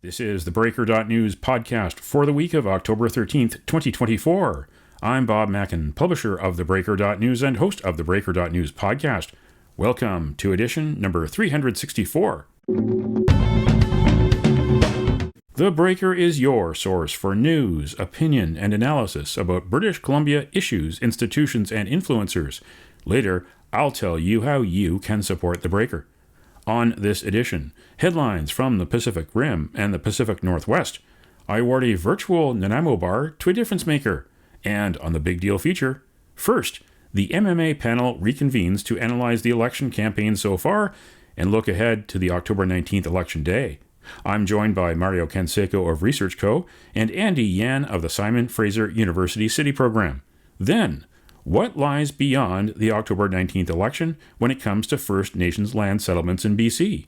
This is the theBreaker.news podcast for the week of October 13th, 2024. I'm Bob Mackin, publisher of theBreaker.news and host of the theBreaker.news podcast. Welcome to edition number 364. The Breaker is your source for news, opinion, and analysis about British Columbia issues, institutions, and influencers. Later, I'll tell you how you can support The Breaker. On this edition, headlines from the Pacific Rim and the Pacific Northwest. I award a virtual Nanaimo bar to a difference maker. And on the big deal feature, first, the MMA panel reconvenes to analyze the election campaign so far and look ahead to the October 19th election day. I'm joined by Mario Canseco of Research Co. and Andy Yan of the Simon Fraser University City Program. Then, what lies beyond the October 19th election when it comes to First Nations land settlements in BC?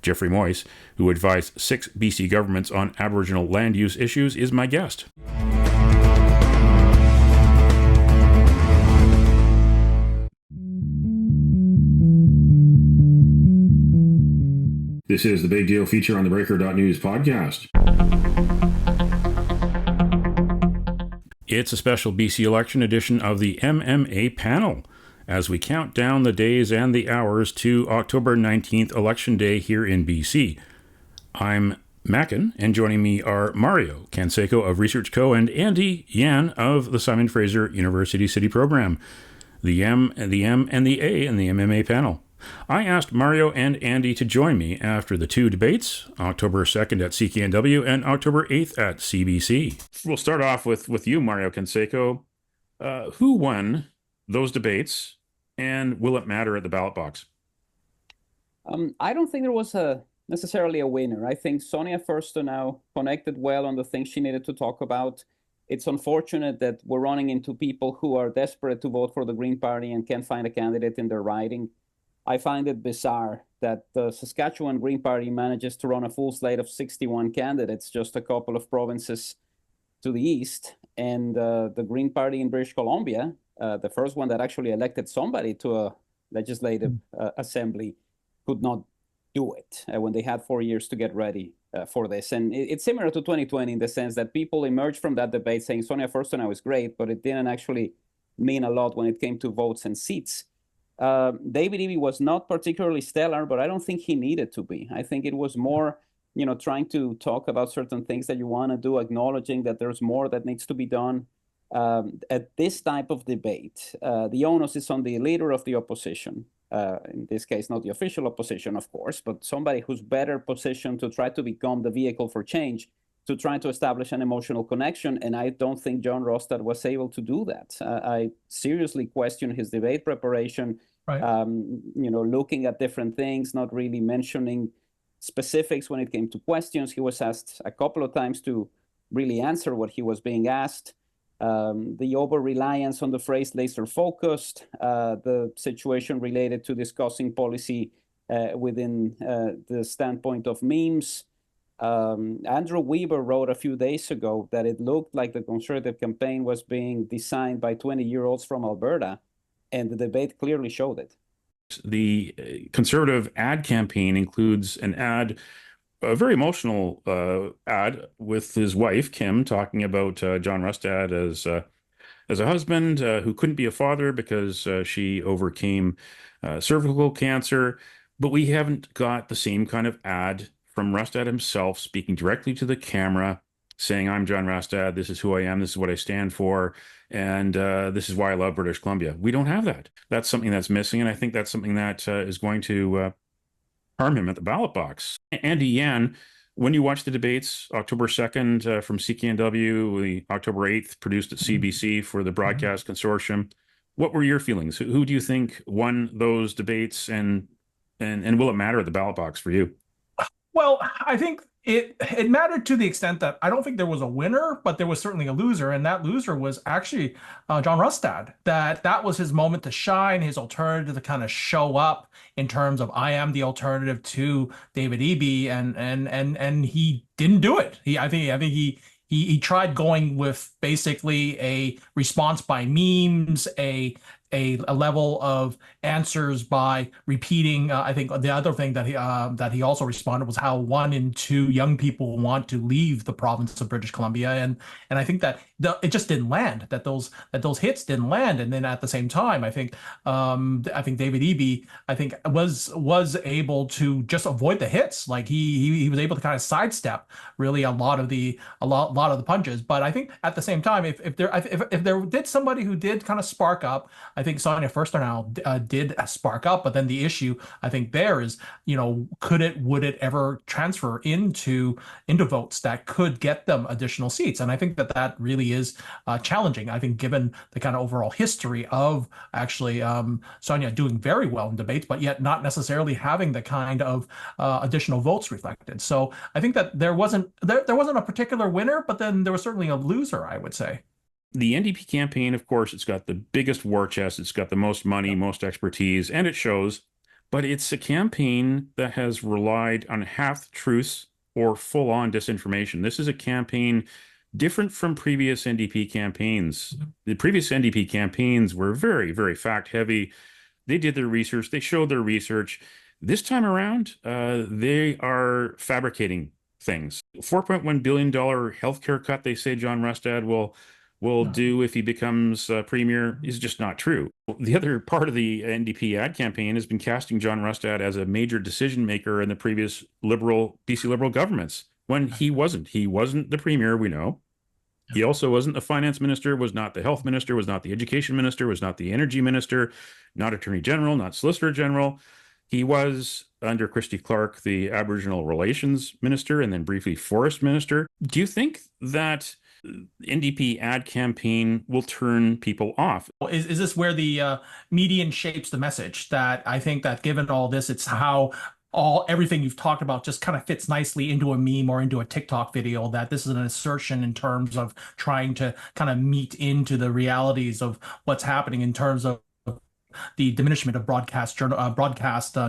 Geoffrey Moyse, who advised 6 BC governments on Aboriginal land use issues, is my guest. This is the big deal feature on the theBreaker.news podcast. It's a special BC election edition of the MMA panel as we count down the days and the hours to October 19th election day here in BC. I'm Mackin, and joining me are Mario Canseco of Research Co. and Andy Yan of the Simon Fraser University City Program. The M and the M and the A in the MMA panel. I asked Mario and Andy to join me after the 2 debates, October 2nd at CKNW and October 8th at CBC. We'll start off with you, Mario Canseco. Who won those debates, and will it matter at the ballot box? I don't think there was necessarily a winner. I think Sonia Furstenau connected well on the things she needed to talk about. It's unfortunate that we're running into people who are desperate to vote for the Green Party and can't find a candidate in their riding. I find it bizarre that the Saskatchewan Green Party manages to run a full slate of 61 candidates, just a couple of provinces to the east. And the Green Party in British Columbia, the first one that actually elected somebody to a legislative assembly, could not do it when they had 4 years to get ready for this. And it's similar to 2020 in the sense that people emerged from that debate saying Sonia Furstenau is great, but it didn't actually mean a lot when it came to votes and seats. David Eby was not particularly stellar, but I don't think he needed to be. I think it was more, trying to talk about certain things that you want to do, acknowledging that there's more that needs to be done. At this type of debate, the onus is on the leader of the opposition. In this case, not the official opposition, of course, but somebody who's better positioned to try to become the vehicle for change, to try to establish an emotional connection. And I don't think John Rostad was able to do that. I seriously question his debate preparation, right. Looking at different things, not really mentioning specifics when it came to questions. He was asked a couple of times to really answer what he was being asked. The over-reliance on the phrase laser-focused, the situation related to discussing policy within the standpoint of memes. Andrew Weber wrote a few days ago that it looked like the Conservative campaign was being designed by 20-year-olds from Alberta, and the debate clearly showed it. The Conservative ad campaign includes an ad, a very emotional ad with his wife, Kim, talking about John Rustad as a husband who couldn't be a father because she overcame cervical cancer. But we haven't got the same kind of ad from Rustad himself speaking directly to the camera, saying, I'm John Rustad, this is who I am, this is what I stand for, and this is why I love British Columbia. We don't have that. That's something that's missing, and I think that's something that is going to harm him at the ballot box. Andy Yan, when you watched the debates, October 2nd from CKNW, the October 8th produced at CBC for the Broadcast Consortium, what were your feelings? Who do you think won those debates, and will it matter at the ballot box for you? Well, I think it mattered to the extent that I don't think there was a winner, but there was certainly a loser, and that loser was actually John Rustad. That was his moment to shine, his alternative to kind of show up in terms of I am the alternative to David Eby, and he didn't do it. I think he tried going with basically a response by memes, a a level of answers by repeating. I think the other thing that he also responded was how 1 in 2 young people want to leave the province of British Columbia, and I think that it just didn't land. That those hits didn't land, and then at the same time, I think David Eby was able to just avoid the hits. Like he was able to kind of sidestep really a lot of the punches. But I think at the same time, if there did somebody who did kind of spark up, I think Sonia Furstenau did spark up. But then the issue I think there is, would it ever transfer into votes that could get them additional seats? And I think that really is challenging. I think given the kind of overall history of actually Sonia doing very well in debates, but yet not necessarily having the kind of additional votes reflected. So I think that there wasn't a particular winner, but then there was certainly a loser, I would say. The NDP campaign, of course, it's got the biggest war chest, it's got the most money, most expertise, and it shows, but it's a campaign that has relied on half-truths or full-on disinformation. This is a campaign different from previous NDP campaigns. The previous NDP campaigns were very, very fact-heavy. They did their research, they showed their research. This time around, they are fabricating things. $4.1 billion healthcare cut, they say John Rustad will do if he becomes premier, is just not true. The other part of the NDP ad campaign has been casting John Rustad as a major decision maker in the previous BC Liberal governments, when he wasn't. He wasn't the premier, we know. He also wasn't the finance minister, was not the health minister, was not the education minister, was not the energy minister, not attorney general, not solicitor general. He was, under Christy Clark, the Aboriginal Relations Minister and then briefly Forest Minister. Do you think that NDP ad campaign will turn people off? Is this where the median shapes the message? That I think that given all this, it's how everything you've talked about just kind of fits nicely into a meme or into a TikTok video, that this is an assertion in terms of trying to kind of meet into the realities of what's happening in terms of the diminishment of broadcast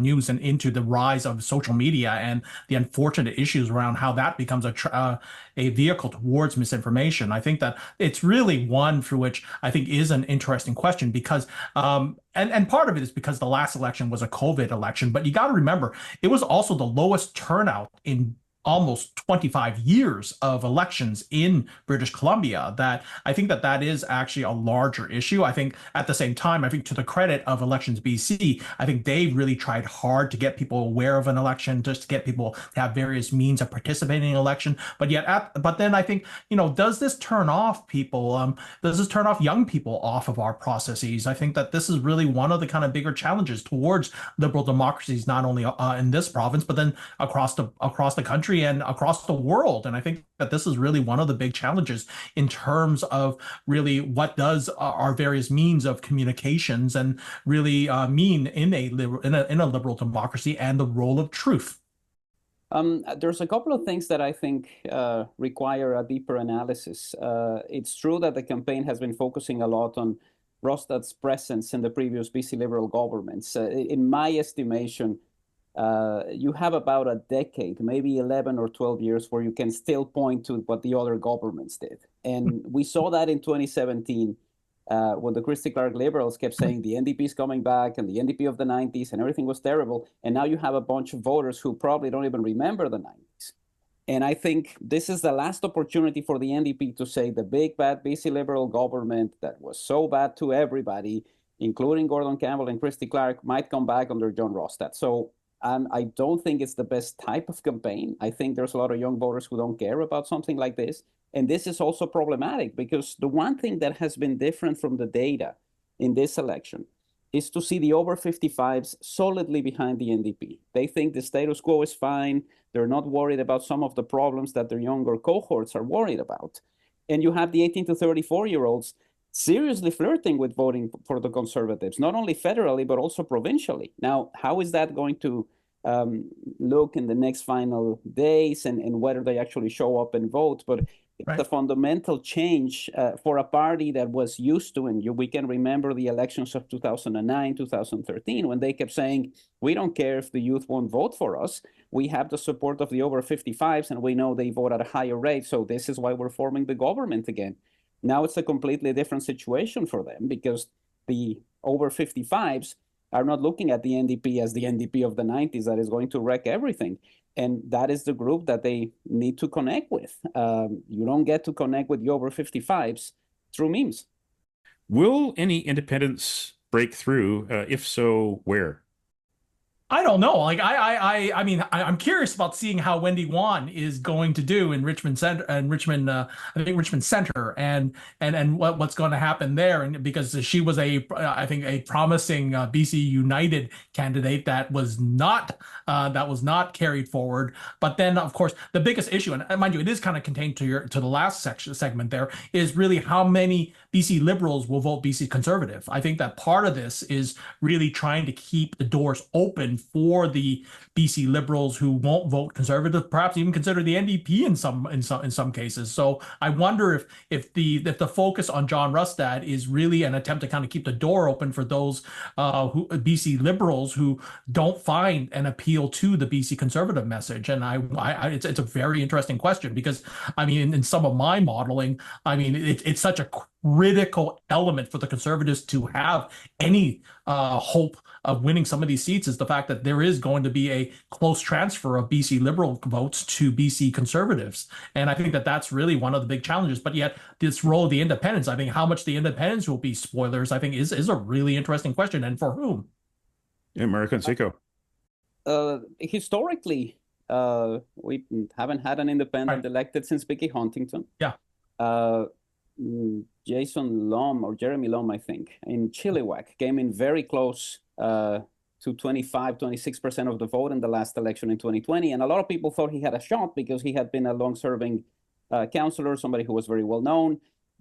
news and into the rise of social media and the unfortunate issues around how that becomes a vehicle towards misinformation. I think that it's really one through which I think is an interesting question, because and part of it is because the last election was a COVID election, but you got to remember it was also the lowest turnout in almost 25 years of elections in British Columbia. That I think that is actually a larger issue. I think at the same time, I think to the credit of Elections BC, I think they really tried hard to get people aware of an election, just to get people to have various means of participating in an election. But then I think, does this turn off people? Does this turn off young people off of our processes? I think that this is really one of the kind of bigger challenges towards liberal democracies, not only in this province, but then across the country and across the world. And I think that this is really one of the big challenges in terms of really what does our various means of communications and really mean in a liberal democracy, and the role of truth. There's a couple of things that I think require a deeper analysis. It's true that the campaign has been focusing a lot on Rustad's presence in the previous BC Liberal governments. In my estimation, you have about a decade, maybe 11 or 12 years, where you can still point to what the other governments did. And we saw that in 2017 when the Christy Clark Liberals kept saying the NDP is coming back and the NDP of the 90s and everything was terrible. And now you have a bunch of voters who probably don't even remember the 90s. And I think this is the last opportunity for the NDP to say the big bad BC Liberal government that was so bad to everybody, including Gordon Campbell and Christy Clark, might come back under John Rustad. So I don't think it's the best type of campaign. I think there's a lot of young voters who don't care about something like this. And this is also problematic, because the one thing that has been different from the data in this election is to see the over 55s solidly behind the NDP. They think the status quo is fine. They're not worried about some of the problems that their younger cohorts are worried about. And you have the 18 to 34-year-olds seriously flirting with voting for the Conservatives, not only federally, but also provincially. Now, how is that going to look in the next final days, and whether they actually show up and vote? But it's a fundamental change for a party that was used to, and we can remember the elections of 2009, 2013, when they kept saying, we don't care if the youth won't vote for us. We have the support of the over 55s, and we know they vote at a higher rate, so this is why we're forming the government again. Now it's a completely different situation for them, because the over 55s are not looking at the NDP as the NDP of the 90s that is going to wreck everything. And that is the group that they need to connect with. You don't get to connect with the over 55s through memes. Will any independents break through? If so, where? I don't know. Like I mean, I'm curious about seeing how Wendy Wan is going to do in Richmond Center and Richmond, I think Richmond Center, and what's going to happen there. And because she was I think a promising BC United candidate that was not carried forward. But then, of course, the biggest issue, and mind you, it is kind of contained to the last segment there, is really how many BC Liberals will vote BC Conservative. I think that part of this is really trying to keep the doors open for the BC Liberals who won't vote Conservative, perhaps even consider the NDP in some cases. So I wonder if the focus on John Rustad is really an attempt to kind of keep the door open for those BC Liberals who don't find an appeal to the BC Conservative message. And it's a very interesting question, because I mean, in some of my modeling, I mean, it's such a critical element for the Conservatives to have any hope of winning some of these seats, is the fact that there is going to be a close transfer of BC Liberal votes to BC Conservatives. And I think that that's really one of the big challenges. But yet this role of the independents, I think how much the independents will be spoilers, I think is a really interesting question. And for whom? Yeah, Mario Canseco. Historically, we haven't had an independent elected since Vicky Huntington. Yeah. Jason Lom, or Jeremy Lom, I think, in Chilliwack came in very close to 26% of the vote in the last election in 2020. And a lot of people thought he had a shot because he had been a long-serving councillor, somebody who was very well known,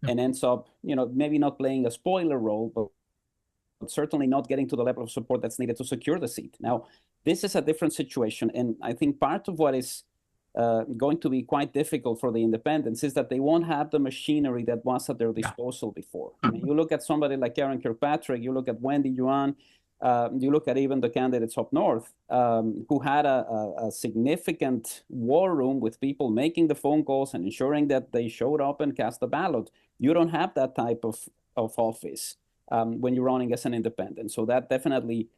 and ends up, maybe not playing a spoiler role, but certainly not getting to the level of support that's needed to secure the seat. Now, this is a different situation. And I think part of what is going to be quite difficult for the independents is that they won't have the machinery that was at their disposal before. I mean, you look at somebody like Karen Kirkpatrick, you look at Wendy Yuan, you look at even the candidates up north, who had a significant war room with people making the phone calls and ensuring that they showed up and cast a ballot. You don't have that type of office when you're running as an independent. So that definitely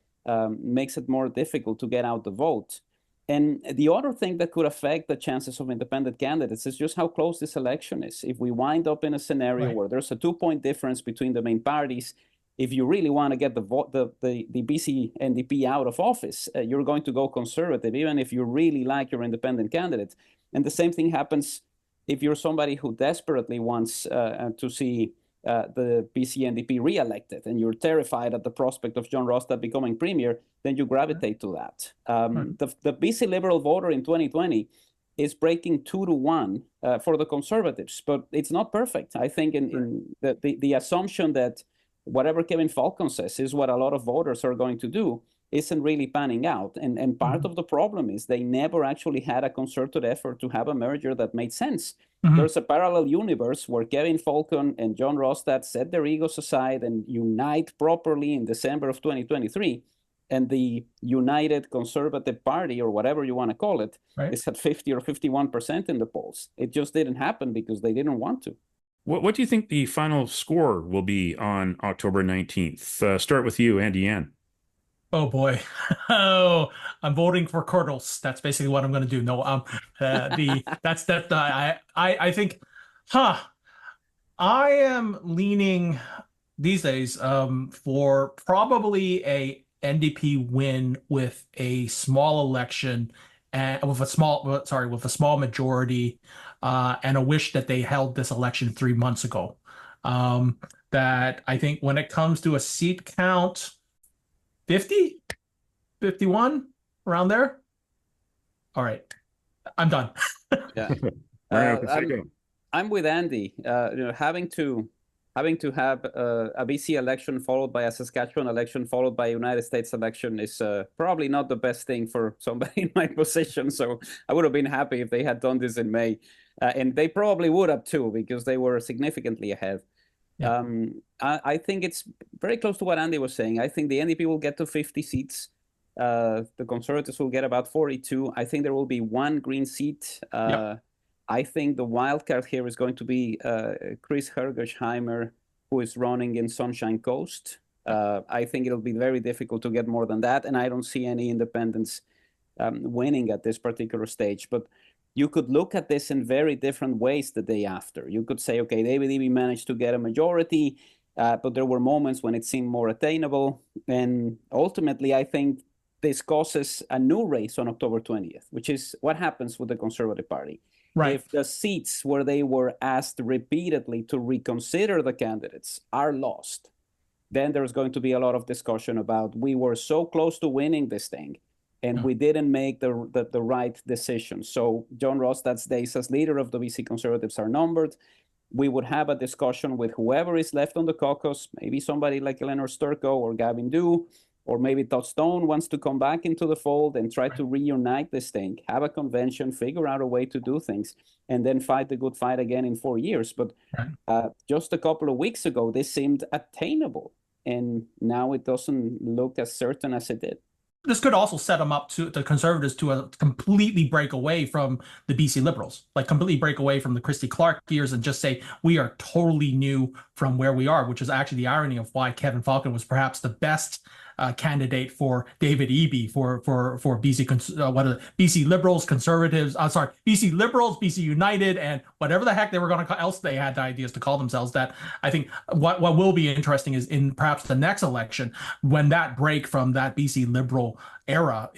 makes it more difficult to get out the vote. And the other thing that could affect the chances of independent candidates is just how close this election is. If we wind up in a scenario where there's a 2-point difference between the main parties, if you really want to get the BC NDP out of office, you're going to go conservative, even if you really like your independent candidate. And the same thing happens if you're somebody who desperately wants to see the BC NDP re-elected, and you're terrified at the prospect of John Rustad becoming premier, then you gravitate to that. The BC Liberal voter in 2020 is breaking 2-1 for the Conservatives, but it's not perfect. I think in the assumption that whatever Kevin Falcon says is what a lot of voters are going to do isn't really panning out. And part of the problem is they never actually had a concerted effort to have a merger that made sense. There's a parallel universe where Kevin Falcon and John Rustad set their egos aside and unite properly in December of 2023. And the United Conservative Party, or whatever you want to call it, is at 50 or 51% in the polls. It just didn't happen because they didn't want to. What do you think the final score will be on October 19th? Start with you, Andy Yan. Oh boy. Oh, I'm voting for Curdles. That's basically what I'm going to do. No, I think, I am leaning these days for probably a NDP win with a small election and with a small majority, and a wish that they held this election 3 months ago. That I think when it comes to a seat count, 50, 51, around there. All right, I'm done. Yeah, I'm with Andy. Having to have a BC election followed by a Saskatchewan election followed by a United States election is probably not the best thing for somebody in my position. So I would have been happy if they had done this in May, and they probably would have too, because they were significantly ahead. Yeah. I think it's very close to what Andy was saying. I think the NDP will get to 50 seats. The Conservatives will get about 42. I think there will be one green seat. I think the wild card here is going to be Chris Hergesheimer, who is running in Sunshine Coast. I think it'll be very difficult to get more than that, and I don't see any independents winning at this particular stage. But you could look at this in very different ways the day after. You could say, okay, David Eby managed to get a majority, but there were moments when it seemed more attainable. And ultimately, I think this causes a new race on October 20th, which is what happens with the Conservative Party. Right. If the seats where they were asked repeatedly to reconsider the candidates are lost, then there's going to be a lot of discussion about we were so close to winning this thing, and we didn't make the right decision. So John Rostad's days as leader of the BC Conservatives are numbered. We would have a discussion with whoever is left on the caucus, maybe somebody like Eleanor Sturko or Gavin Dew, or maybe Todd Stone wants to come back into the fold and try to reunite this thing, have a convention, figure out a way to do things, and then fight the good fight again in 4 years. But just a couple of weeks ago, this seemed attainable, and now it doesn't look as certain as it did. This could also set them up to the Conservatives to completely break away from the BC Liberals, like completely break away from the Christy Clark years and just say, we are totally new from where we are, which is actually the irony of why Kevin Falcon was perhaps the best candidate for David Eby for BC BC Liberals, Conservatives, BC Liberals, BC United, and whatever the heck they were going to else they had ideas to call themselves. That I think what will be interesting is in perhaps the next election when that break from that BC Liberal era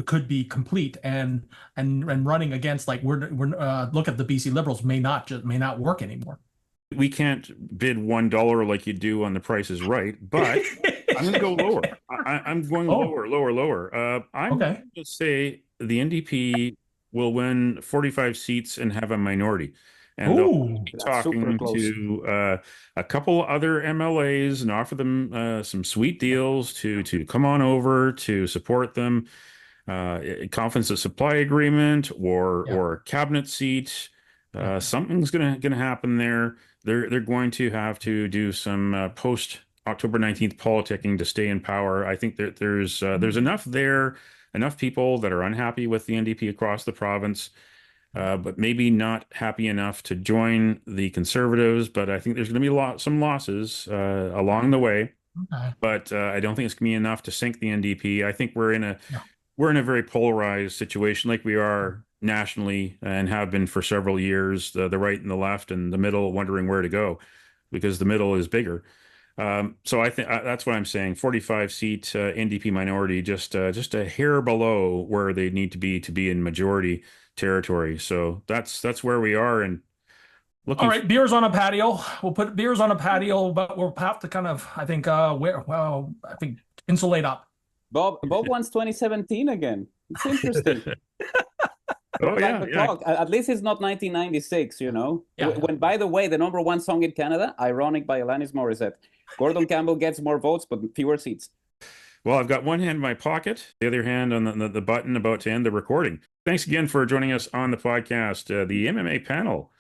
could be complete and running against like we're look at the BC Liberals may not work anymore. We can't bid $1 like you do on The Price is Right, but I'm going to go lower. I'm going lower. I'm going to say the NDP will win 45 seats and have a minority. And they'll be talking to a couple other MLAs and offer them some sweet deals to come on over to support them. Confidence of supply agreement or cabinet seat. Something's gonna happen there. They're going to have to do some post October 19th politicking to stay in power. I think that there's enough people that are unhappy with the NDP across the province, but maybe not happy enough to join the Conservatives. But I think there's going to be some losses along the way. But I don't think it's going to be enough to sink the NDP. I think we're in a very polarized situation, like we are nationally and have been for several years. The right and the left and the middle wondering where to go because the middle is bigger. So I think that's what I'm saying. 45 seat NDP minority, just a hair below where they need to be in majority territory. So that's where we are. And all right, beers on a patio. We'll put beers on a patio, but we'll have to kind of, I think, insulate up. Bob wants 2017 again. It's interesting. At least it's not 1996, you know. When, by the way, the #1 song in Canada, Ironic by Alanis Morissette. Gordon Campbell gets more votes, but fewer seats. Well, I've got one hand in my pocket, the other hand on the button about to end the recording. Thanks again for joining us on the podcast, the MMA panel.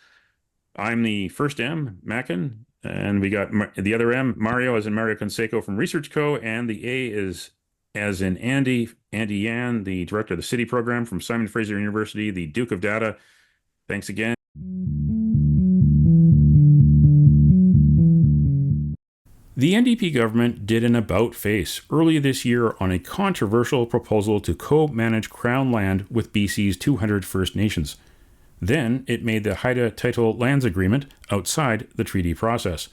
I'm the first M, Mackin, and we got the other M, Mario, as in Mario Canseco from Research Co., and the A is as in Andy Yan, the director of the City program from Simon Fraser University, the Duke of Data. Thanks again. The NDP government did an about-face early this year on a controversial proposal to co-manage Crown land with BC's 200 First Nations. Then it made the Haida Title Lands Agreement outside the treaty process.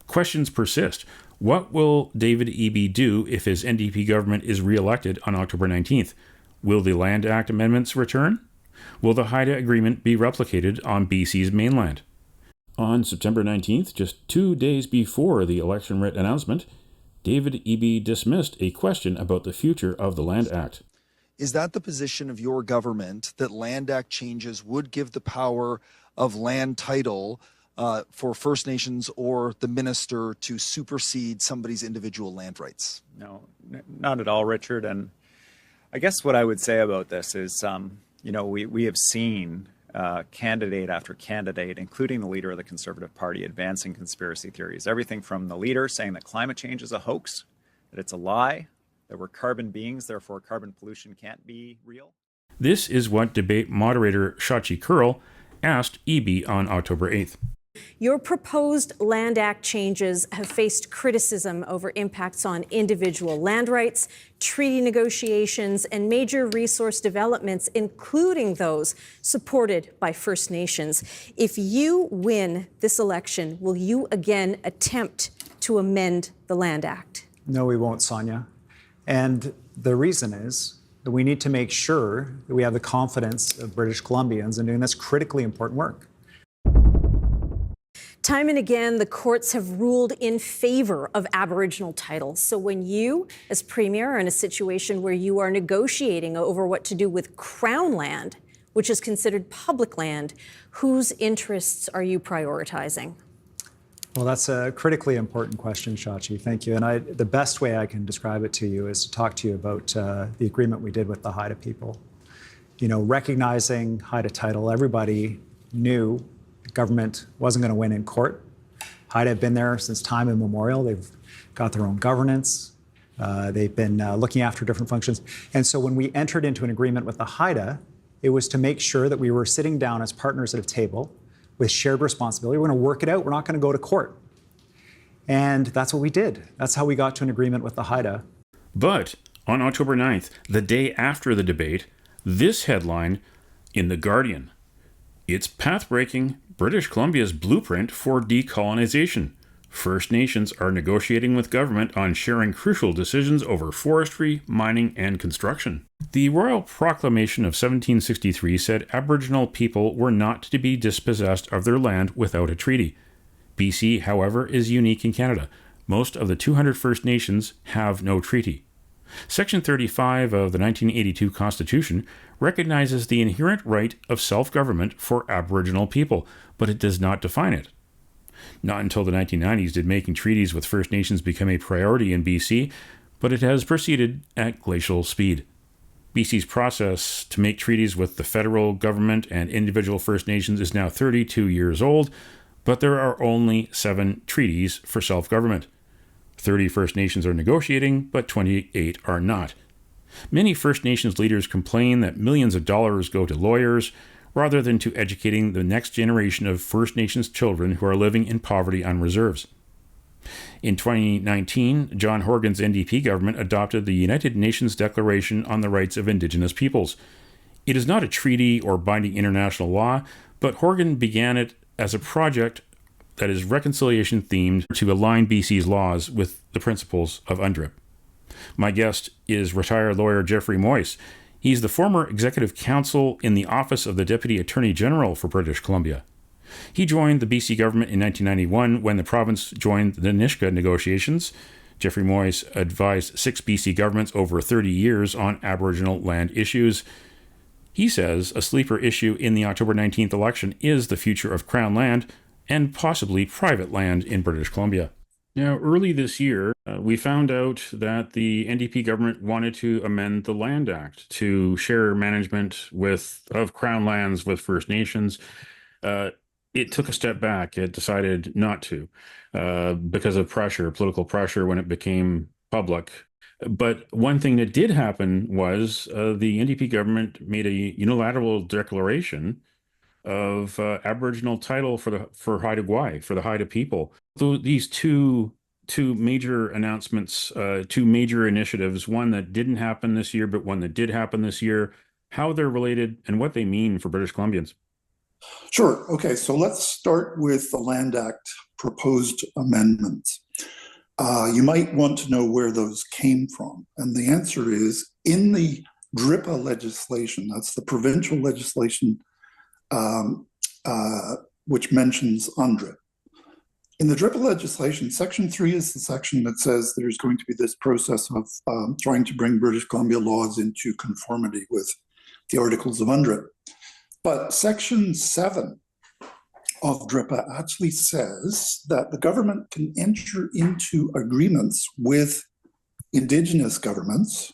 Questions persist. What will David Eby do if his NDP government is re-elected on October 19th? Will the Land Act amendments return? Will the Haida Agreement be replicated on BC's mainland? On September 19th, just 2 days before the election writ announcement, David Eby dismissed a question about the future of the Land Act. Is that the position of your government, that Land Act changes would give the power of land title for First Nations or the minister to supersede somebody's individual land rights? No, not at all, Richard. And I guess what I would say about this is, we have seen candidate after candidate, including the leader of the Conservative Party, advancing conspiracy theories. Everything from the leader saying that climate change is a hoax, that it's a lie, that we're carbon beings, therefore carbon pollution can't be real. This is what debate moderator Shachi Kurl asked Eby on October 8th. Your proposed Land Act changes have faced criticism over impacts on individual land rights, treaty negotiations, and major resource developments, including those supported by First Nations. If you win this election, will you again attempt to amend the Land Act? No, we won't, Sonia. And the reason is that we need to make sure that we have the confidence of British Columbians in doing this critically important work. Time and again, the courts have ruled in favor of Aboriginal titles. So when you, as Premier, are in a situation where you are negotiating over what to do with Crown land, which is considered public land, whose interests are you prioritizing? Well, that's a critically important question, Shachi. Thank you. And the best way I can describe it to you is to talk to you about the agreement we did with the Haida people. You know, recognizing Haida title, everybody knew the government wasn't going to win in court. Haida have been there since time immemorial. They've got their own governance. They've been looking after different functions. And so when we entered into an agreement with the Haida, it was to make sure that we were sitting down as partners at a table with shared responsibility. We're going to work it out. We're not going to go to court. And that's what we did. That's how we got to an agreement with the Haida. But on October 9th, the day after the debate, this headline in The Guardian: "It's path-breaking British Columbia's blueprint for decolonization. First Nations are negotiating with government on sharing crucial decisions over forestry, mining, and construction." The Royal Proclamation of 1763 said Aboriginal people were not to be dispossessed of their land without a treaty. BC, however, is unique in Canada. Most of the 200 First Nations have no treaty. Section 35 of the 1982 Constitution recognizes the inherent right of self-government for Aboriginal people, but it does not define it. Not until the 1990s did making treaties with First Nations become a priority in BC, but it has proceeded at glacial speed. BC's process to make treaties with the federal government and individual First Nations is now 32 years old, but there are only 7 treaties for self-government. 30 First Nations are negotiating, but 28 are not. Many First Nations leaders complain that millions of dollars go to lawyers rather than to educating the next generation of First Nations children who are living in poverty on reserves. In 2019, John Horgan's NDP government adopted the United Nations Declaration on the Rights of Indigenous Peoples. It is not a treaty or binding international law, but Horgan began it as a project that is reconciliation themed to align BC's laws with the principles of UNDRIP. My guest is retired lawyer Geoffrey Moyse. He's the former executive counsel in the Office of the Deputy Attorney General for British Columbia. He joined the BC government in 1991 when the province joined the Nisga'a negotiations. Geoffrey Moyse advised 6 BC governments over 30 years on Aboriginal land issues. He says a sleeper issue in the October 19th election is the future of Crown land and possibly private land in British Columbia. Now, early this year, we found out that the NDP government wanted to amend the Land Act to share management of Crown lands with First Nations. It took a step back. It decided not to because of political pressure when it became public. But one thing that did happen was the NDP government made a unilateral declaration of Aboriginal title for Haida Gwaii, for the Haida people. These two major announcements, 2 major initiatives, one that didn't happen this year, but one that did happen this year, how they're related and what they mean for British Columbians. Sure. Okay, so let's start with the Land Act proposed amendments. You might want to know where those came from. And the answer is in the DRIPA legislation, that's the provincial legislation which mentions UNDRIP. In the DRIPA legislation, Section 3 is the section that says there's going to be this process of trying to bring British Columbia laws into conformity with the Articles of UNDRIP. But Section 7 of DRIPA actually says that the government can enter into agreements with Indigenous governments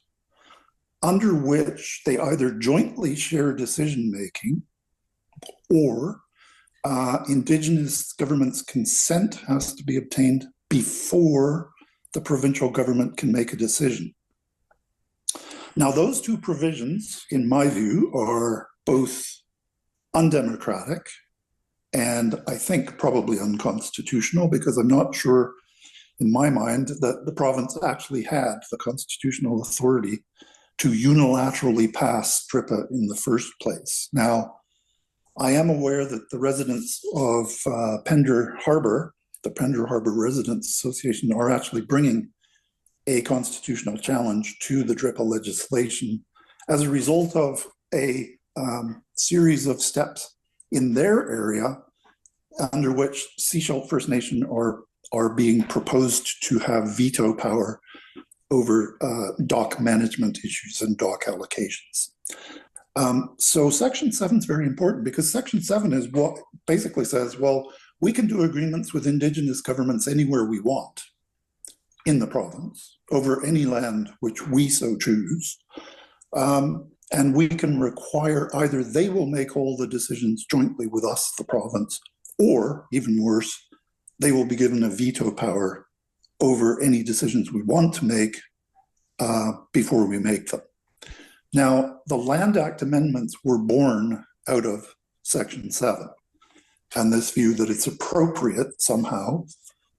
under which they either jointly share decision-making or Indigenous government's consent has to be obtained before the provincial government can make a decision. Now, those 2 provisions, in my view, are both undemocratic and I think probably unconstitutional, because I'm not sure in my mind that the province actually had the constitutional authority to unilaterally pass TRIPA in the first place. Now, I am aware that the residents of Pender Harbour, the Pender Harbour Residents Association, are actually bringing a constitutional challenge to the TRIPA legislation as a result of a series of steps in their area under which Seashell First Nation are being proposed to have veto power over dock management issues and dock allocations. So Section 7 is very important, because Section 7 is what basically says, well, we can do agreements with Indigenous governments anywhere we want in the province over any land which we so choose. And we can require either they will make all the decisions jointly with us, the province, or even worse, they will be given a veto power over any decisions we want to make before we make them. Now, the Land Act amendments were born out of Section 7 and this view that it's appropriate somehow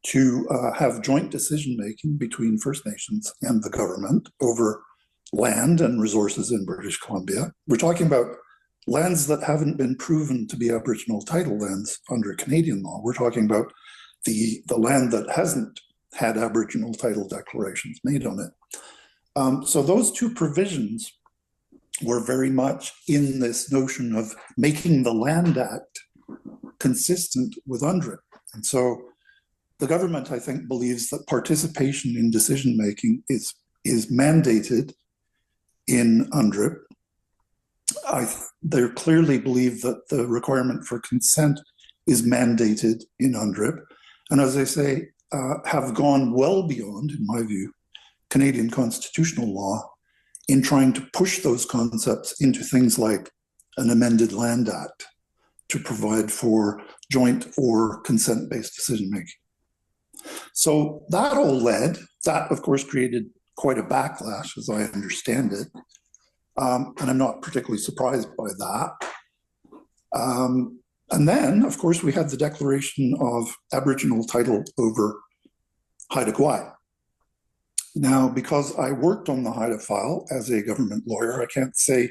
to have joint decision-making between First Nations and the government over land and resources in British Columbia. We're talking about lands that haven't been proven to be Aboriginal title lands under Canadian law. We're talking about the land that hasn't had Aboriginal title declarations made on it. So those two provisions were very much in this notion of making the Land Act consistent with UNDRIP. And so the government, I think, believes that participation in decision-making is mandated in UNDRIP. They clearly believe that the requirement for consent is mandated in UNDRIP. And as I say, have gone well beyond, in my view, Canadian constitutional law in trying to push those concepts into things like an amended Land Act to provide for joint or consent-based decision-making. So that all led, that of course created quite a backlash, as I understand it, and I'm not particularly surprised by that. And then, of course, we had the declaration of Aboriginal title over Haida Gwaii. Now, because I worked on the Haida file as a government lawyer, I can't say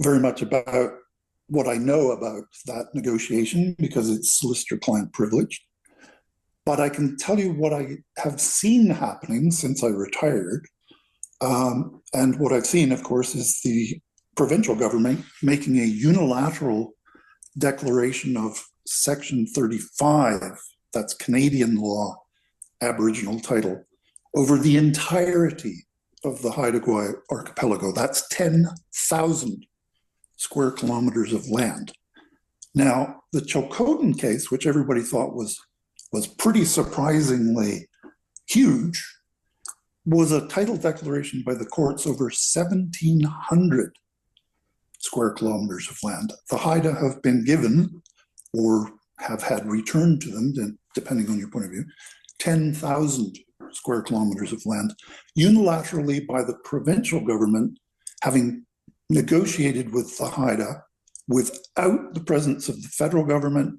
very much about what I know about that negotiation because it's solicitor-client privileged. But I can tell you what I have seen happening since I retired. And what I've seen, of course, is the provincial government making a unilateral declaration of Section 35, that's Canadian law, Aboriginal title, over the entirety of the Haida Gwaii archipelago. That's 10,000 square kilometers of land. Now, the Chilcotin case, which everybody thought was pretty surprisingly huge, was a title declaration by the courts over 1,700 square kilometers of land. The Haida have been given, or have had returned to them, depending on your point of view, 10,000 square kilometers of land, unilaterally by the provincial government, having negotiated with the Haida without the presence of the federal government,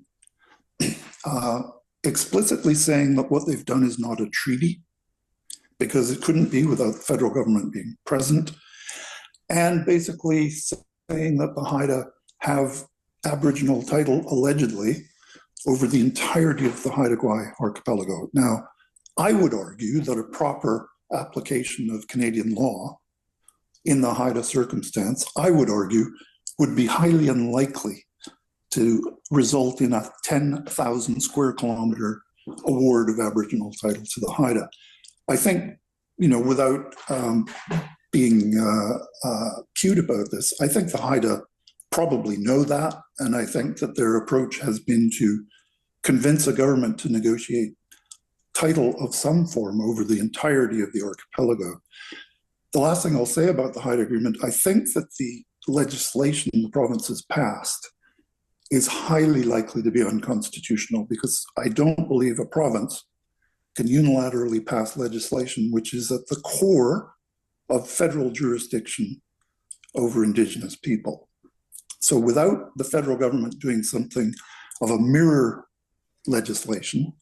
explicitly saying that what they've done is not a treaty, because it couldn't be without the federal government being present, and basically saying that the Haida have Aboriginal title, allegedly, over the entirety of the Haida Gwaii archipelago. Now, I would argue that a proper application of Canadian law in the Haida circumstance, I would argue, would be highly unlikely to result in a 10,000 square kilometer award of Aboriginal title to the Haida. I think, without being cute about this, I think the Haida probably know that, and I think that their approach has been to convince a government to negotiate title of some form over the entirety of the archipelago. The last thing I'll say about the Haida Agreement, I think that the legislation the province has passed is highly likely to be unconstitutional, because I don't believe a province can unilaterally pass legislation which is at the core of federal jurisdiction over Indigenous people. So without the federal government doing something of a mirror legislation,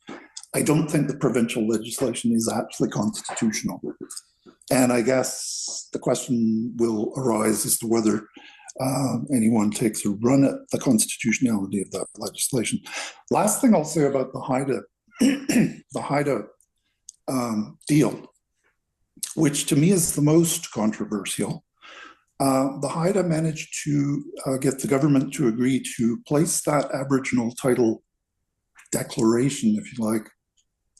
I don't think the provincial legislation is actually constitutional. And I guess the question will arise as to whether anyone takes a run at the constitutionality of that legislation. Last thing I'll say about the Haida deal, which to me is the most controversial. The Haida managed to get the government to agree to place that Aboriginal title declaration, if you like,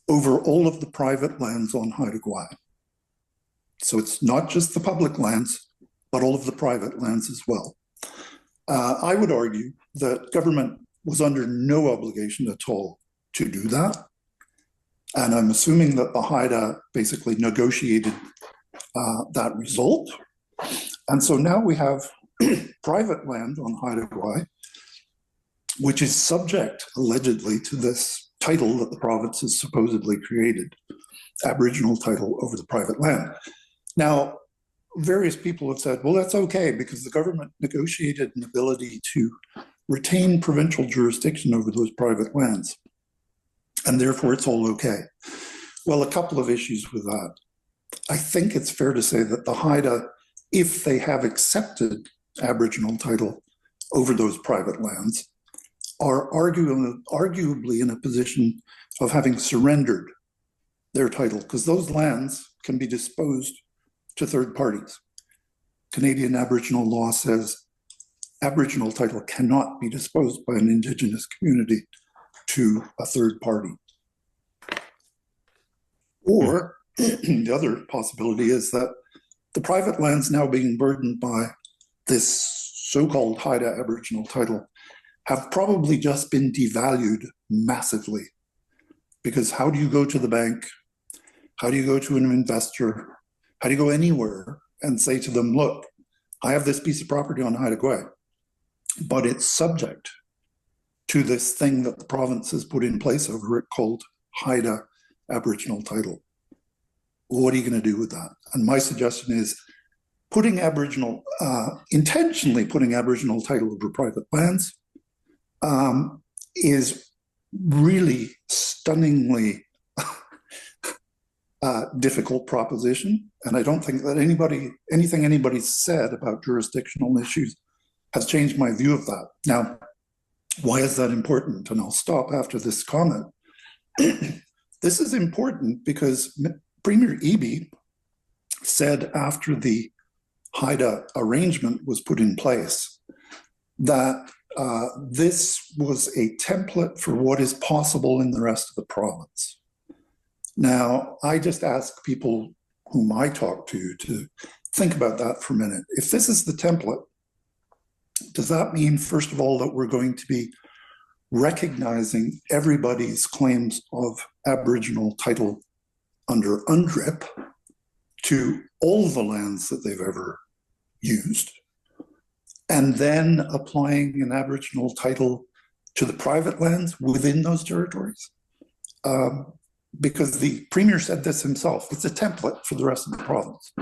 over all of the private lands on Haida Gwaii. So it's not just the public lands, but all of the private lands as well. I would argue that government was under no obligation at all to do that. And I'm assuming that the Haida basically negotiated that result. And so now we have private land on Haida Gwaii, which is subject, allegedly, to this title that the province has supposedly created, Aboriginal title over the private land. Now, various people have said, well, that's okay because the government negotiated an ability to retain provincial jurisdiction over those private lands, and therefore it's all okay. Well, a couple of issues with that. I think it's fair to say that the Haida, if they have accepted Aboriginal title over those private lands, are arguably in a position of having surrendered their title, because those lands can be disposed to third parties. Canadian Aboriginal law says Aboriginal title cannot be disposed by an Indigenous community to a third party. Or the other possibility is that the private lands now being burdened by this so-called Haida Aboriginal title have probably just been devalued massively. Because how do you go to the bank? How do you go to an investor? How do you go anywhere and say to them, look, I have this piece of property on Haida Gwaii, but it's subject to this thing that the province has put in place over it called Haida Aboriginal title. What are you going to do with that? And my suggestion is putting Aboriginal, intentionally putting Aboriginal title over private lands is really stunningly difficult proposition. And I don't think that anything anybody said about jurisdictional issues has changed my view of that. Now, why is that important? And I'll stop after this comment. This is important because Premier Eby said after the Haida arrangement was put in place that this was a template for what is possible in the rest of the province. Now, I just ask people whom I talk to think about that for a minute. If this is the template, does that mean, first of all, that we're going to be recognizing everybody's claims of Aboriginal title under UNDRIP to all the lands that they've ever used, and then applying an Aboriginal title to the private lands within those territories? Because the Premier said this himself, it's a template for the rest of the province.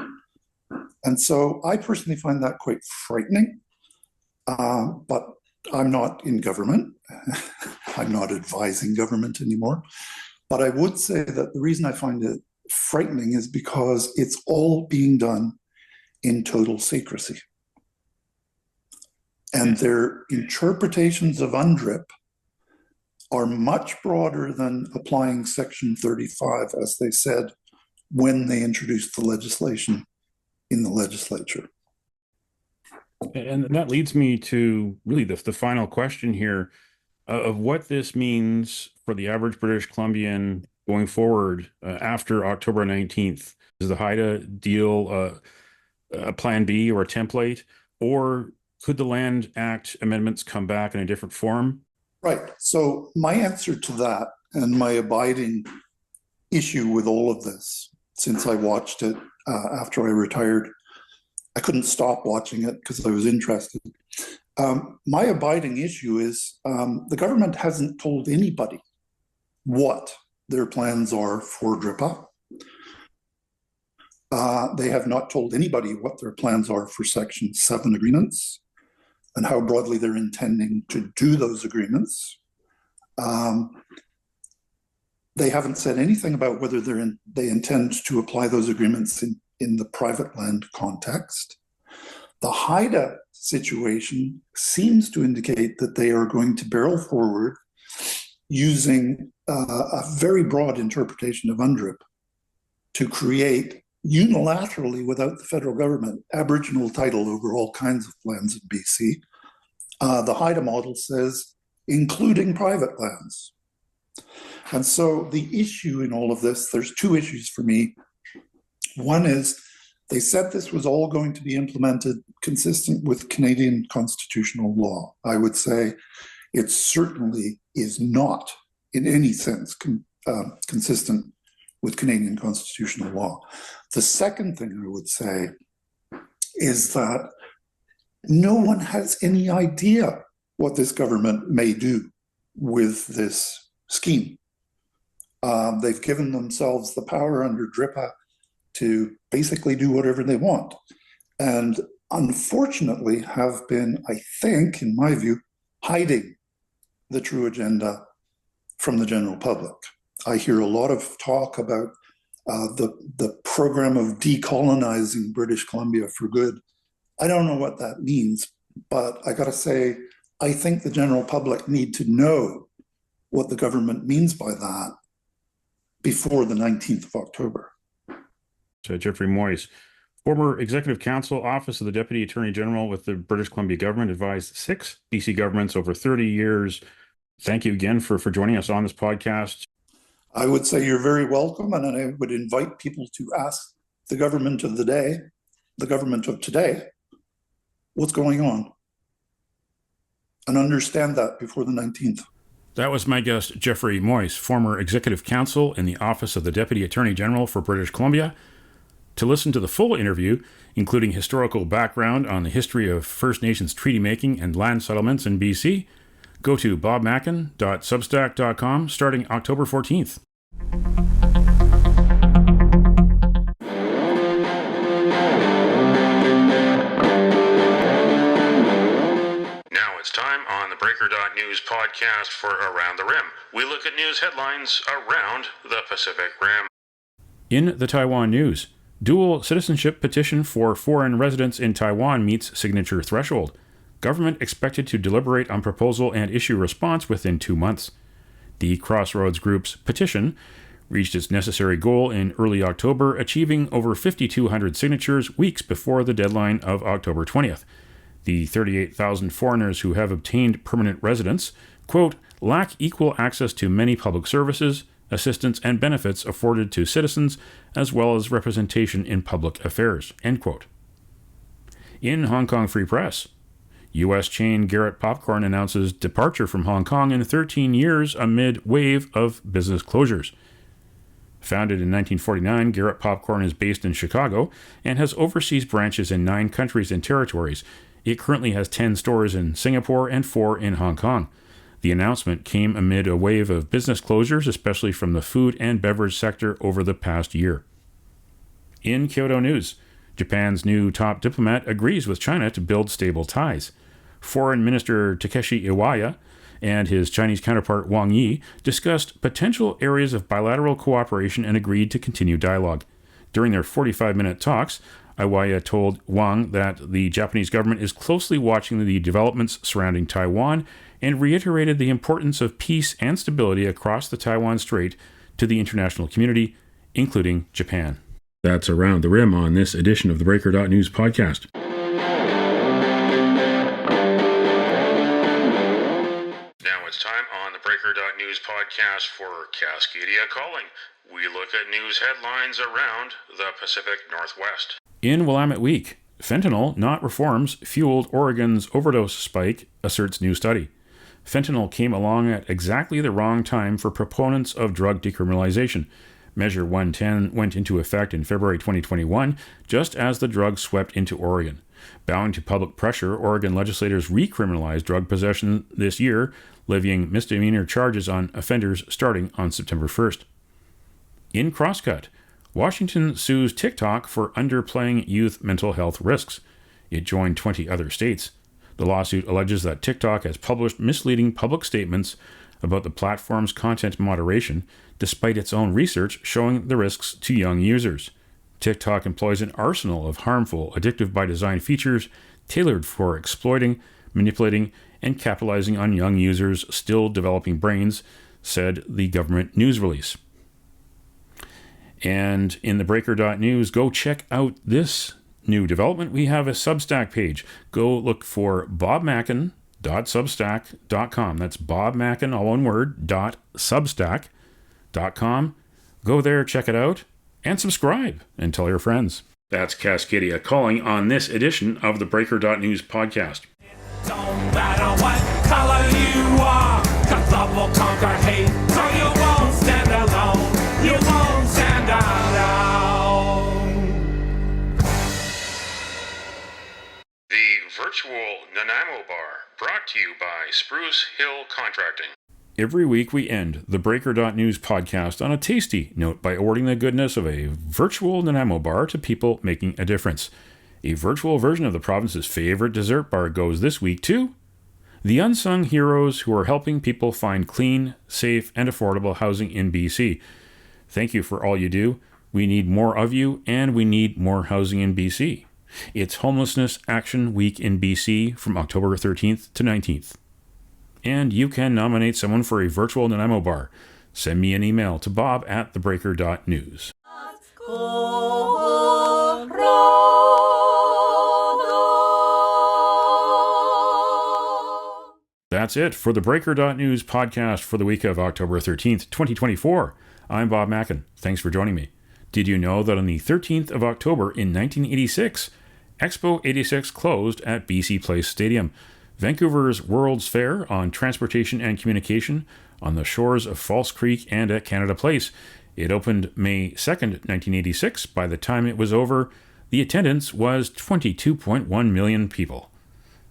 And so I personally find that quite frightening, but I'm not in government. I'm not advising government anymore. But I would say that the reason I find it frightening is because it's all being done in total secrecy. And their interpretations of UNDRIP are much broader than applying Section 35, as they said when they introduced the legislation in the legislature. And that leads me to really the final question here of what this means for the average British Columbian going forward after October 19th. Is the Haida deal a plan B or a template, or could the Land Act amendments come back in a different form? Right. So my answer to that, and my abiding issue with all of this, since I watched it after I retired, I couldn't stop watching it because I was interested. My abiding issue is the government hasn't told anybody what their plans are for DRIPA. They have not told anybody what their plans are for Section 7 agreements and how broadly they're intending to do those agreements. They haven't said anything about whether they intend to apply those agreements in the private land context. The Haida situation seems to indicate that they are going to barrel forward using a very broad interpretation of UNDRIP to create unilaterally, without the federal government, Aboriginal title over all kinds of lands in BC. The Haida model says, including private lands. And so the issue in all of this, there's two issues for me. One is they said this was all going to be implemented consistent with Canadian constitutional law. I would say it certainly is not in any sense consistent with Canadian constitutional law. The second thing I would say is that no one has any idea what this government may do with this scheme. They've given themselves the power under DRIPA to basically do whatever they want. And unfortunately have been, I think, in my view, hiding the true agenda from the general public. I hear a lot of talk about the program of decolonizing British Columbia for good. I don't know what that means, but I gotta say, I think the general public need to know what the government means by that before the 19th of October. Geoffrey Moyse, former Executive Council, Office of the Deputy Attorney General with the British Columbia government, advised 6 BC governments over 30 years. Thank you again for joining us on this podcast. I would say you're very welcome, and I would invite people to ask the government of the day, the government of today, what's going on, and understand that before the 19th. That was my guest, Geoffrey Moyse, former Executive Counsel in the Office of the Deputy Attorney General for British Columbia. To listen to the full interview, including historical background on the history of First Nations treaty making and land settlements in BC, go to bobmackin.substack.com starting October 14th. Now it's time on the theBreaker.news podcast for Around the Rim. We look at news headlines around the Pacific Rim. In the Taiwan news, dual citizenship petition for foreign residents in Taiwan meets signature threshold. Government expected to deliberate on proposal and issue response within 2 months. The Crossroads Group's petition reached its necessary goal in early October, achieving over 5,200 signatures weeks before the deadline of October 20th. The 38,000 foreigners who have obtained permanent residence, quote, lack equal access to many public services, assistance, and benefits afforded to citizens, as well as representation in public affairs, end quote. In Hong Kong Free Press, U.S. chain Garrett Popcorn announces departure from Hong Kong in 13 years amid wave of business closures. Founded in 1949, Garrett Popcorn is based in Chicago and has overseas branches in 9 countries and territories. It currently has 10 stores in Singapore and 4 in Hong Kong. The announcement came amid a wave of business closures, especially from the food and beverage sector over the past year. In Kyoto news, Japan's new top diplomat agrees with China to build stable ties. Foreign Minister Takeshi Iwaya and his Chinese counterpart Wang Yi discussed potential areas of bilateral cooperation and agreed to continue dialogue. During their 45-minute talks, Iwaya told Wang that the Japanese government is closely watching the developments surrounding Taiwan and reiterated the importance of peace and stability across the Taiwan Strait to the international community, including Japan. That's Around the Rim on this edition of the theBreaker.news podcast. Now it's time on the theBreaker.news podcast for Cascadia Calling. We look at news headlines around the Pacific Northwest. In Willamette Week, fentanyl, not reforms, fueled Oregon's overdose spike, asserts new study. Fentanyl came along at exactly the wrong time for proponents of drug decriminalization. Measure 110 went into effect in February 2021, just as the drug swept into Oregon. Bowing to public pressure, Oregon legislators recriminalized drug possession this year, levying misdemeanor charges on offenders starting on September 1st. In Crosscut, Washington sues TikTok for underplaying youth mental health risks. It joined 20 other states. The lawsuit alleges that TikTok has published misleading public statements about the platform's content moderation, despite its own research showing the risks to young users. TikTok employs an arsenal of harmful, addictive by design features tailored for exploiting, manipulating, and capitalizing on young users' still developing brains, said the government news release. And in theBreaker.news, go check out this new development. We have a Substack page. Go look for bobmackin.substack.com. That's bobmackin, all one word, .substack.com. Go there, check it out, and subscribe, and tell your friends. That's Cascadia calling on this edition of the Breaker.news podcast. Don't matter what color you are, 'cause love will conquer hate, so you won't stand alone. You won't stand alone. The virtual Nanaimo Bar, brought to you by Spruce Hill Contracting. Every week we end the Breaker.news podcast on a tasty note by awarding the goodness of a virtual Nanaimo bar to people making a difference. A virtual version of the province's favorite dessert bar goes this week to the unsung heroes who are helping people find clean, safe, and affordable housing in BC. Thank you for all you do. We need more of you, and we need more housing in BC. It's Homelessness Action Week in BC from October 13th to 19th. And you can nominate someone for a virtual Nanaimo bar. Send me an email to bob@theBreaker.news. That's it for the Breaker.news podcast for the week of October 13th, 2024. I'm Bob Mackin. Thanks for joining me. Did you know that on the 13th of October in 1986, Expo 86 closed at BC Place Stadium? Vancouver's World's Fair on transportation and communication on the shores of False Creek and at Canada Place. It opened May 2nd, 1986. By the time it was over, the attendance was 22.1 million people.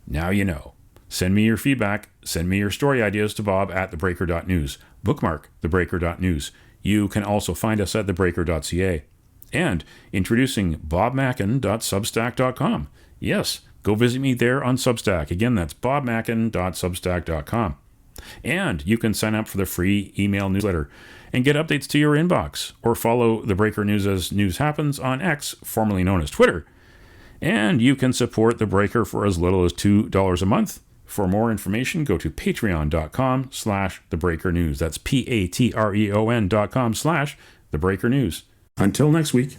Now you know. Send me your feedback. Send me your story ideas to bob@theBreaker.news. Bookmark theBreaker.news. You can also find us at theBreaker.ca. And introducing bobmackin.substack.com. Yes, go visit me there on Substack. Again, that's bobmackin.substack.com. And you can sign up for the free email newsletter and get updates to your inbox, or follow The Breaker News as news happens on X, formerly known as Twitter. And you can support The Breaker for as little as $2 a month. For more information, go to patreon.com/thebreakernews. That's patreon.com/thebreakernews. Until next week.